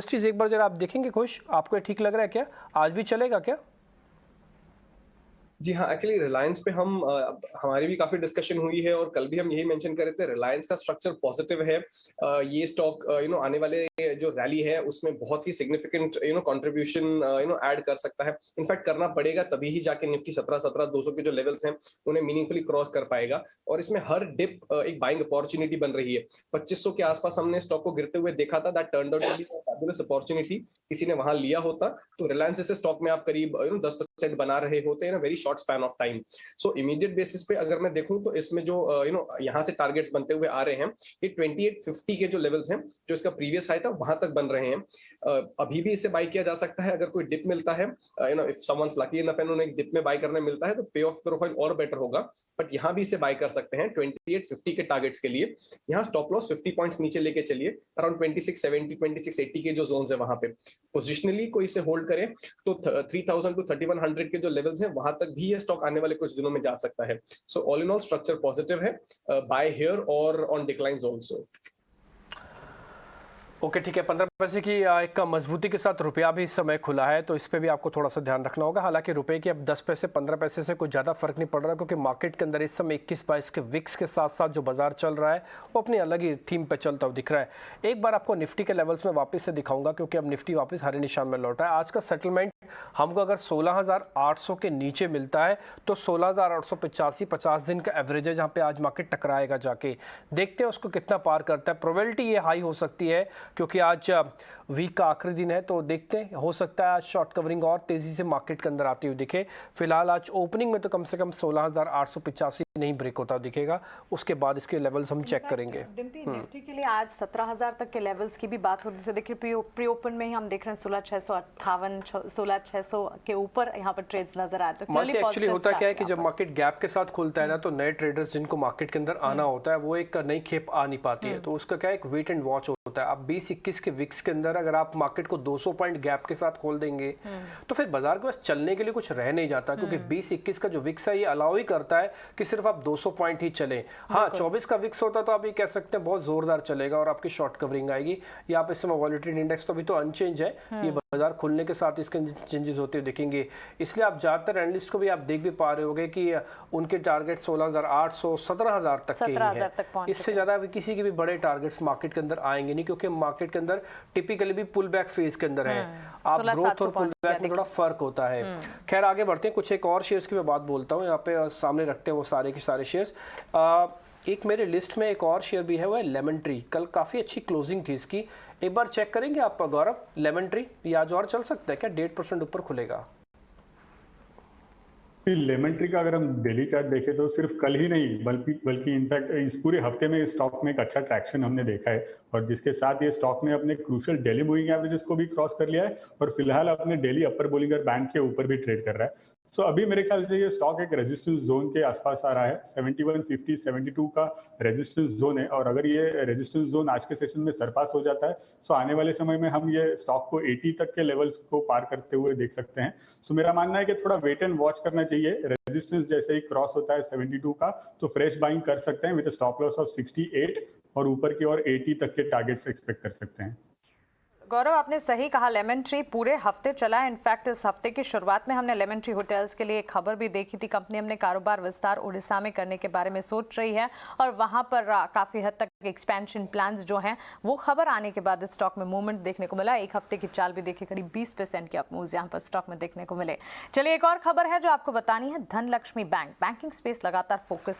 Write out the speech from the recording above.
Industries एक बार जरा आप देखेंगे खुश, आपको ये ठीक लग रहा है क्या? आज भी चलेगा क्या? जी हाँ, एक्चुअली रिलायंस पे हमारी भी काफ़ी डिस्कशन हुई है और कल भी हम यही मेंशन कर रहे थे, रिलायंस का स्ट्रक्चर पॉजिटिव है। ये स्टॉक आने वाले जो रैली है उसमें बहुत ही सिग्निफिकेंट कंट्रीब्यूशन ऐड कर सकता है। इनफैक्ट करना पड़ेगा, तभी ही जाके निफ्टी 17,200 के जो लेवल्स हैं उन्हें मीनिंगफुली क्रॉस कर पाएगा। और इसमें हर डिप एक बाइंग अपॉर्चुनिटी बन रही है। 2500 के आसपास हमने स्टॉक को गिरते हुए देखा था, that turned out to be a fabulous opportunity. किसी ने वहां लिया होता तो रिलायंस जैसे स्टॉक में आप करीब 10% बना रहे होते हैं, very short span of time. So immediate basis पे अगर मैं देखूं तो इसमें जो यहाँ से टारगेट्स बनते हुए आ रहे हैं, ये 2850 के जो लेवल्स हैं, जो इसका प्रीवियस हाई था, वहां तक बन रहे हैं। अभी भी इसे बाय किया जा सकता है अगर कोई डिप मिलता है, if someone's lucky enough and उन्हें एक डिप में बाय करने मिलता है तो पे ऑफ प्रोफाइल और बेटर होगा। बट यहाँ भी इसे बाय कर सकते हैं 2850 के टारगेट्स के लिए। यहाँ स्टॉप लॉस 50 पॉइंट्स नीचे लेके चलिए, अराउंड 2670 2680 के जो जोन्स है वहां पे पोजिशनली कोई इसे होल्ड करे तो 3000 टू 3100 के जो लेवल्स हैं वहां तक भी ये स्टॉक आने वाले कुछ दिनों में जा सकता है। So all in all structure positive है, बाय हियर और ऑन डिक्लाइंस आल्सो। ओके ठीक है, 15 पैसे की एक मजबूती के साथ रुपया भी इस समय खुला है, तो इस पे भी आपको थोड़ा सा ध्यान रखना होगा। हालांकि रुपए की अब 10 पैसे 15 पैसे से कोई ज़्यादा फर्क नहीं पड़ रहा, क्योंकि मार्केट के अंदर इस समय 21-22 के विक्स के साथ साथ जो बाजार चल रहा है वो अपनी अलग ही थीम पे चलता हुआ दिख रहा है। एक बार आपको निफ्टी के लेवल्स में वापस से दिखाऊंगा, क्योंकि अब निफ्टी वापस हरे निशान में लौटा है। आज का सेटलमेंट हमको अगर 16,800 के नीचे मिलता है तो 16,885 50 दिन का एवरेज है, जहाँ पे आज मार्केट टकराएगा जाके। देखते हैं उसको कितना पार करता है। प्रोबेबिलिटी ये हाई हो सकती है, क्योंकि आज वीक का आखिरी दिन है, तो देखते हैं, हो सकता है आज शॉर्ट कवरिंग और तेजी से मार्केट के अंदर आती हुई दिखे। फिलहाल आज ओपनिंग में तो कम से कम 16,885 नहीं ब्रेक होता दिखेगा, उसके बाद इसके लेवल्स हम चेक करेंगे। निफ्टी के लिए आज 17,000 तक के लेवल्स की भी बात होती है। देखिए प्री ओपन में ही हम देख रहे हैं 16,658 16,600 के ऊपर यहाँ पर ट्रेड्स नजर आते हैं। एक्चुअली होता क्या है कि जब मार्केट गैप के साथ खुलता है ना, तो नए ट्रेडर्स जिनको मार्केट के अंदर आना होता है वो एक नई खेप आ नहीं पाती है, तो उसका क्या एक वेट एंड वॉच होता है। आप 20-21 के विक्स के अंदर अगर आप मार्केट को 200 पॉइंट गैप के साथ खोल देंगे तो फिर बाजार के पास चलने के लिए कुछ रह नहीं जाता, क्योंकि 20-21 का जो विक्स है ये अलाउ ही करता है कि सिर्फ आप 200 पॉइंट ही चले। हाँ, 24 का विक्स होता तो आप ये कह सकते हैं बहुत जोरदार चलेगा और आपकी शॉर्ट कवरिंग आएगी। या आप इस समय वॉलेटिलिटी इंडेक्स तो अभी तो अनचेंज है, ये बाजार खुलने के साथ इसके चेंजेस होते हुए दिखेंगे। इसलिए आप ज्यादातर एनालिस्ट को भी आप देख भी पा रहे होंगे कि उनके टारगेट 16,800 17,000 तक के ही है। इससे ज्यादा अभी किसी के भी बड़े टारगेट्स मार्केट के अंदर आएंगे नहीं, क्योंकि मार्केट के अंदर टिपिकली भी पुल बैक फेज के अंदर है। आप ग्रोथ और पुल बैक में थोड़ा फर्क होता है। खैर आगे बढ़ते हैं, कुछ एक और शेयर्स की मैं बात बोलता हूँ। यहाँ पे सामने रखते हैं वो सारे के सारे शेयर्स। एक मेरे लिस्ट में एक और शेयर भी है, वो है लेमन ट्री। कल काफ़ी अच्छी क्लोजिंग थी इसकी, एक बार चेक करेंगे आप गौरव? लेमन ट्री ये आज और चल सकता है क्या? 1.5% ऊपर खुलेगा। लेमन ट्री का अगर हम डेली चार्ट देखें तो सिर्फ कल ही नहीं बल्कि इनफैक्ट इस पूरे हफ्ते में स्टॉक में एक अच्छा ट्रैक्शन हमने देखा है, और जिसके साथ ये स्टॉक ने अपने क्रूशियल डेली मूविंग एवरेजेस को भी क्रॉस कर लिया है और फिलहाल अपने डेली अपर बोलिंगर बैंड के ऊपर भी ट्रेड कर रहा है। सो अभी मेरे ख्याल से ये स्टॉक एक रेजिस्टेंस जोन के आसपास आ रहा है। 7150 72 का रेजिस्टेंस जोन है, और अगर ये रेजिस्टेंस जोन आज के सेशन में सरपास हो जाता है तो आने वाले समय में हम ये स्टॉक को 80 तक के लेवल्स को पार करते हुए देख सकते हैं। सो मेरा मानना है कि थोड़ा वेट एंड वॉच करना चाहिए। रेजिस्टेंस जैसे ही क्रॉस होता है 72 का तो फ्रेश बाइंग कर सकते हैं विद स्टॉप लॉस ऑफ 68, और ऊपर की ओर 80 तक के टारगेट्स एक्सपेक्ट कर सकते हैं। गौरव, आपने सही कहा, लेमन ट्री पूरे हफ्ते चला है। इनफैक्ट इस हफ्ते की शुरुआत में हमने लेमन ट्री होटल्स के लिए एक खबर भी देखी थी। कंपनी अपने कारोबार विस्तार उड़ीसा में करने के बारे में सोच रही है, और वहां पर काफी हद तक एक्सपेंशन प्लान्स जो हैं वो खबर आने के बाद स्टॉक में मूवमेंट देखने को मिला। एक हफ्ते की चाल भी देखी, करीब 20% के अप मूव्स यहाँ पर स्टॉक में देखने को मिले। चलिए एक और खबर है जो आपको बतानी है। धनलक्ष्मी बैंक बैंकिंग स्पेस लगातार फोकस